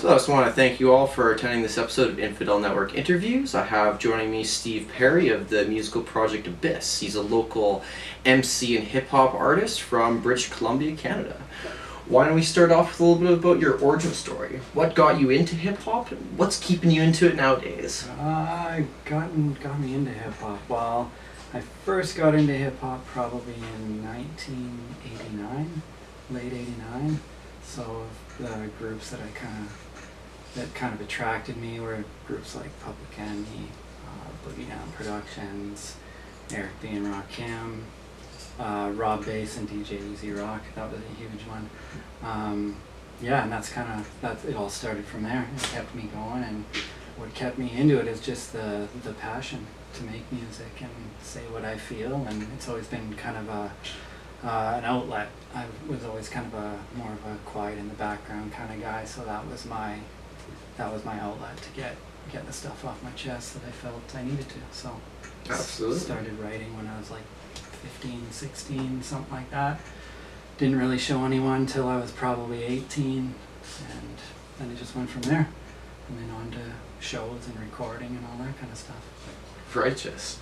So I just want to thank you all for attending this episode of Infidel Network Interviews. I have joining me Steve Perry of the musical project Abyss. He's a local MC and hip-hop artist from British Columbia, Canada. Why don't we start off with a little bit about your origin story? What got you into hip-hop, and what's keeping you into it nowadays? Got me into hip-hop. Well, I first got into hip-hop probably in 1989, late 89. So the groups that kind of attracted me were groups like Public Enemy, Boogie Down Productions, Eric B. and Rakim, Rob Bass and DJ Easy Rock. That was a huge one. Yeah, and that's it all started from there. It kept me going, and what kept me into it is just the passion to make music and say what I feel, and it's always been kind of an outlet. I was always kind of more of a quiet in the background kind of guy, so that was my outlet to get the stuff off my chest that I felt I needed to. So Absolutely. Started writing when I was like 15, 16, something like that. Didn't really show anyone till I was probably 18, and then it just went from there, and then on to shows and recording and all that kind of stuff. Righteous.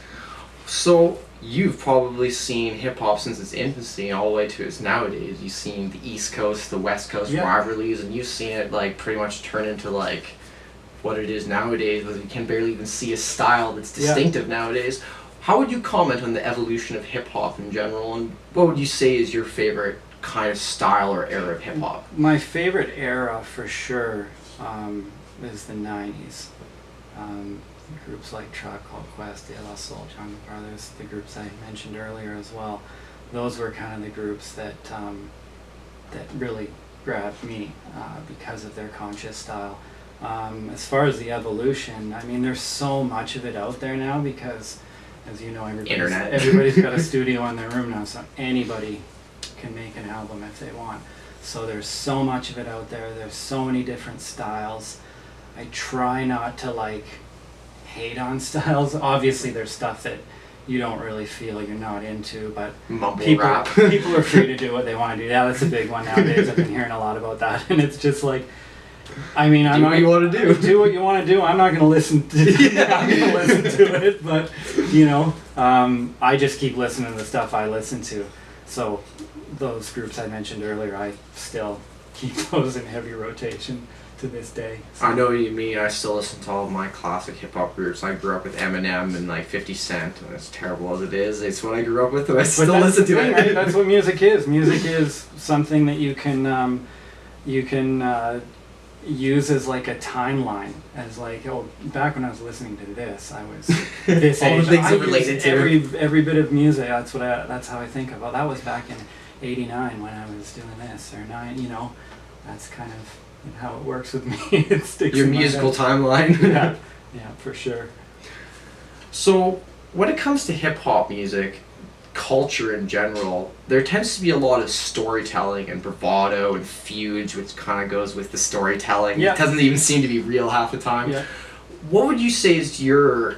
So you've probably seen hip-hop since its infancy all the way to its nowadays. You've seen the East Coast, the West Coast rivalries, and you've seen it like pretty much turn into like what it is nowadays, where you can barely even see a style that's distinctive nowadays. How would you comment on the evolution of hip-hop in general, and what would you say is your favorite kind of style or era of hip-hop? My favorite era for sure is the 90s. Groups like Tribe Called Quest, De La Soul, Jungle Brothers, the groups I mentioned earlier as well. Those were kind of the groups that really grabbed me because of their conscious style. As far as the evolution, I mean, there's so much of it out there now because, as you know, everybody's got a studio in their room now, so anybody can make an album if they want. So there's so much of it out there. There's so many different styles. I try not to hate on styles. Obviously there's stuff that you don't really feel you're not into, but people are free to do what they want to do. Yeah, that's a big one nowadays. I've been hearing a lot about that, and it's just like, I mean, do what you want to do. Do what you want to do. I'm not going to listen to it, but I just keep listening to the stuff I listen to. So those groups I mentioned earlier, I still keep those in heavy rotation to this day. So. I know what you mean. I still listen to all of my classic hip-hop groups. I grew up with Eminem and 50 Cent, and as terrible as it is, it's what I grew up with, and I still listen to it. Right? That's what music is. Music is something that you can use as like a timeline, as back when I was listening to this, I was this all age. the things I related to. Every bit of music. That's how I think of it. That was back in '89 when I was doing this, or 9. That's kind of how it works with me. It sticks. Your musical timeline. yeah, for sure. So when it comes to hip hop music, culture in general, there tends to be a lot of storytelling and bravado and feuds, which kind of goes with the storytelling. It doesn't even seem to be real half the time. What would you say is your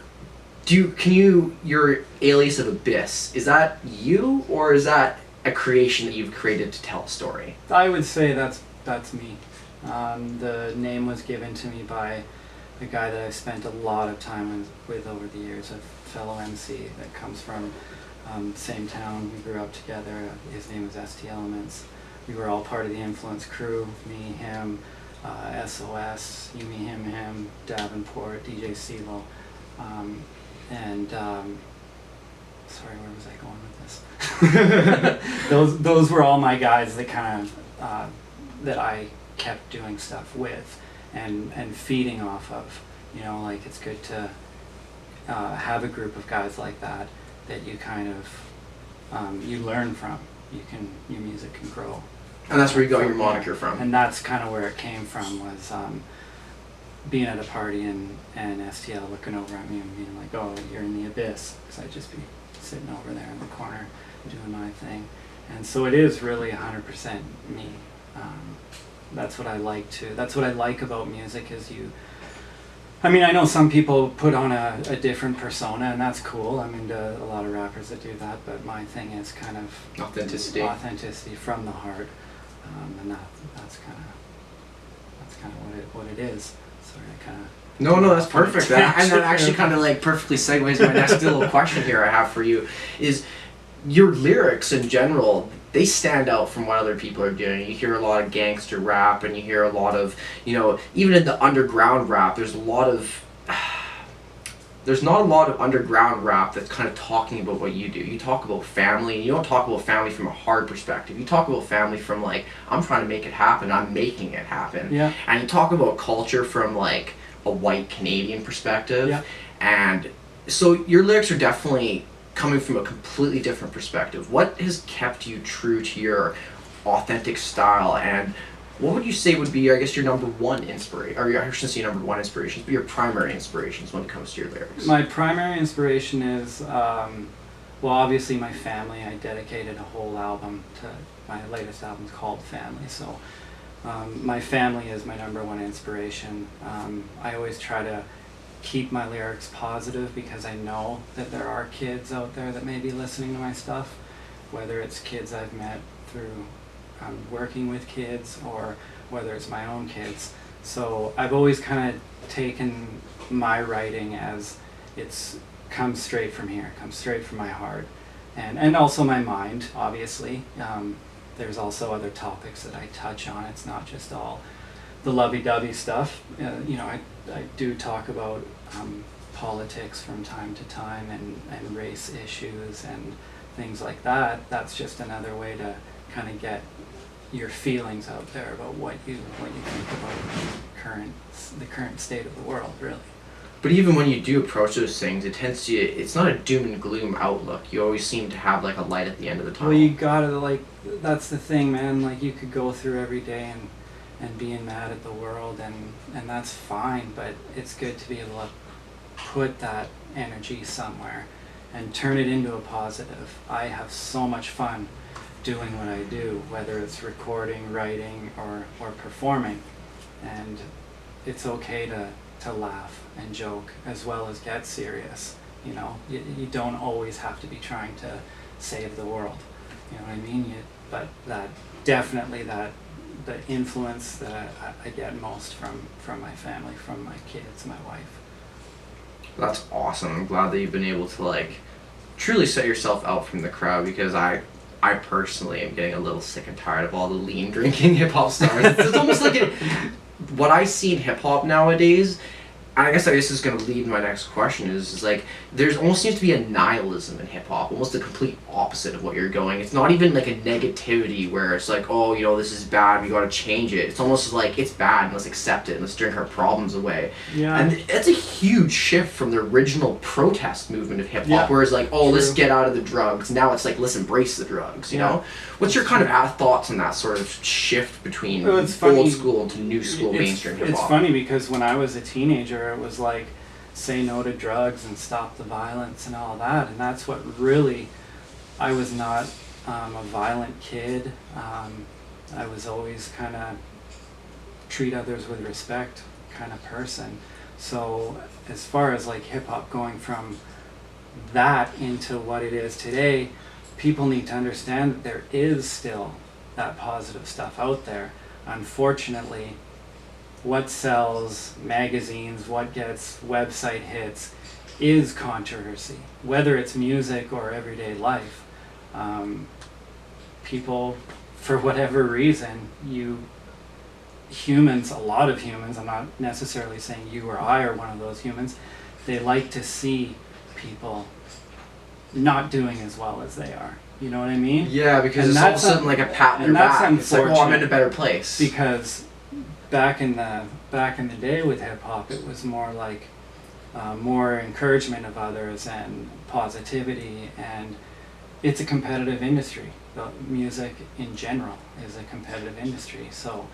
alias of Abyss? Is that you, or is that a creation that you've created to tell a story? I would say that's me. The name was given to me by a guy that I've spent a lot of time with over the years, a fellow MC that comes from same town. We grew up together. His name was ST Elements. We were all part of the Influence crew, me, him, SOS, you, me, him, Davenport, DJ CeeLo, and sorry, where was I going with this? Those were all my guys that kind of that I kept doing stuff with and feeding off of. It's good to have a group of guys like that you kind of you learn from. Your music can grow. And that's where you got your moniker from. And that's kind of where it came from, was being at a party and STL looking over at me and being like, "Oh, you're in the Abyss," because I'd just be sitting over there in the corner doing my thing. And so it is really 100% me. That's what I like about music is I know some people put on a different persona, and that's cool. I'm into a lot of rappers that do that, but my thing is kind of authenticity from the heart, and that's that's kind of what it is. Sorry, I kind of. No, that's perfect. And that actually kind of like perfectly segues my next little question here I have for you is your lyrics in general, they stand out from what other people are doing. You hear a lot of gangster rap and you hear a lot of, even in the underground rap, there's not a lot of underground rap that's kind of talking about what you do. You talk about family, and you don't talk about family from a hard perspective. You talk about family from like, I'm trying to make it happen, I'm making it happen. Yeah. And you talk about culture from like a white Canadian perspective. Yeah. And so your lyrics are definitely coming from a completely different perspective. What has kept you true to your authentic style, and what would you say would be, I guess, your number one inspiration, or I shouldn't say number one inspirations, but your primary inspirations when it comes to your lyrics? My primary inspiration is, obviously my family. I dedicated a whole album to my latest album called Family. So my family is my number one inspiration. I always try to keep my lyrics positive because I know that there are kids out there that may be listening to my stuff, whether it's kids I've met through working with kids or whether it's my own kids. So I've always kind of taken my writing as it's comes straight from here, comes straight from my heart, and also my mind, obviously. There's also other topics that I touch on. It's not just all the lovey-dovey stuff. I do talk about politics from time to time and race issues and things like that. That's just another way to kind of get your feelings out there about what you think about the current state of the world, really. But even when you do approach those things, it's not a doom and gloom outlook. You always seem to have like a light at the end of the tunnel. Well, you gotta, that's the thing, man. Like, you could go through every day and being mad at the world, and that's fine, but it's good to be able to put that energy somewhere and turn it into a positive. I have so much fun doing what I do, whether it's recording, writing, or performing, and it's okay to laugh and joke as well as get serious. You don't always have to be trying to save the world, you know what I mean? But that definitely the influence that I get most from my family, from my kids, my wife. That's awesome. I'm glad that you've been able to truly set yourself out from the crowd, because I personally am getting a little sick and tired of all the lean drinking hip hop stars. It's almost like what I see in hip hop nowadays. And I guess this is going to lead my next question is there's almost seems to be a nihilism in hip hop, almost the complete opposite of what you're going. It's not even like a negativity where it's like, oh, this is bad, we got to change it. It's almost like it's bad and let's accept it and let's drink our problems away. Yeah. And it's a huge shift from the original protest movement of hip hop, where it's like, oh, True. let's get out of the drugs. Now it's like, let's embrace the drugs, you know? What's your kind of thoughts on that sort of shift between old school to new school mainstream hip hop? It's funny because when I was a teenager, it was like, say no to drugs and stop the violence and all that, and that's what really, I was not a violent kid. I was always kind of treat others with respect kind of person. So as far as hip hop going from that into what it is today, people need to understand that there is still that positive stuff out there. Unfortunately, what sells magazines, what gets website hits, is controversy, whether it's music or everyday life. People, for whatever reason, a lot of humans, I'm not necessarily saying you or I are one of those humans, they like to see people not doing as well as they are. You know what I mean? Yeah, because it's all of a sudden like a pat on their back. It's like, oh, I'm in a better place. Because back in the day with hip hop, it was more like more encouragement of others and positivity, and it's a competitive industry. The music in general is a competitive industry. So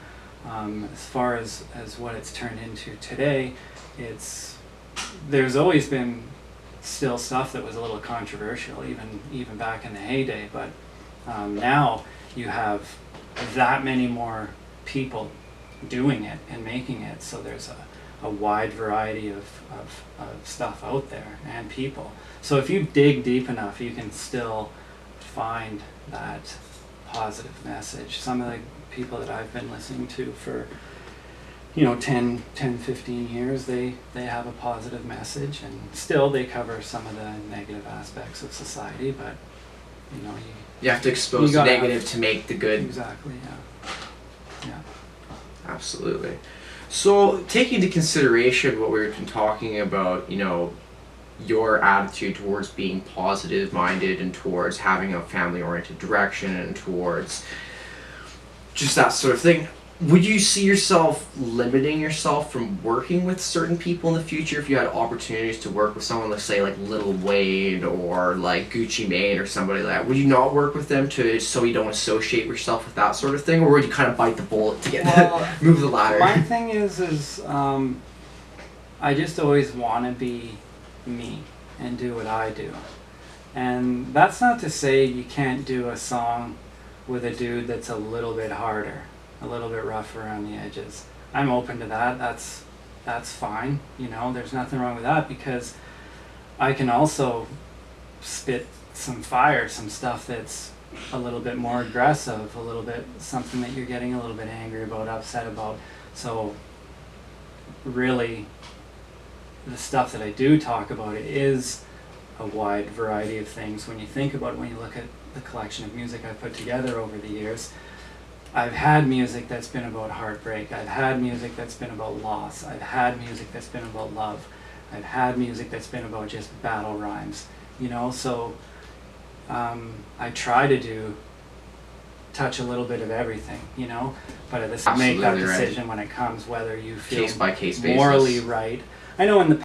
as far as what it's turned into today, there's always been still stuff that was a little controversial, even back in the heyday, but now you have that many more people doing it and making it, so there's a wide variety of stuff out there and people. So if you dig deep enough, you can still find that positive message. Some of the people that I've been listening to for 10, 15 years, they have a positive message, and still they cover some of the negative aspects of society, but you have to expose the negative to make the good. Exactly, yeah. Absolutely. So, taking into consideration what we've been talking about, your attitude towards being positive minded and towards having a family oriented direction and towards just that sort of thing, would you see yourself limiting yourself from working with certain people in the future if you had opportunities to work with someone, let's say like Lil Wayne or like Gucci Mane or somebody like that? Would you not work with them so you don't associate yourself with that sort of thing, or would you kind of bite the bullet to get move the ladder? My thing is I just always want to be me and do what I do, and that's not to say you can't do a song with a dude that's a little bit harder, a little bit rough around the edges. I'm open to that. That's fine. There's nothing wrong with that, because I can also spit some fire, some stuff that's a little bit more aggressive, a little bit something that you're getting a little bit angry about, upset about. So really, the stuff that I do talk about is a wide variety of things. When you think about it, when you look at the collection of music I've put together over the years, I've had music that's been about heartbreak. I've had music that's been about loss. I've had music that's been about love. I've had music that's been about just battle rhymes. So I try to touch a little bit of everything, but at this make that decision when it comes, whether you feel case by case morally basis. right. I know in the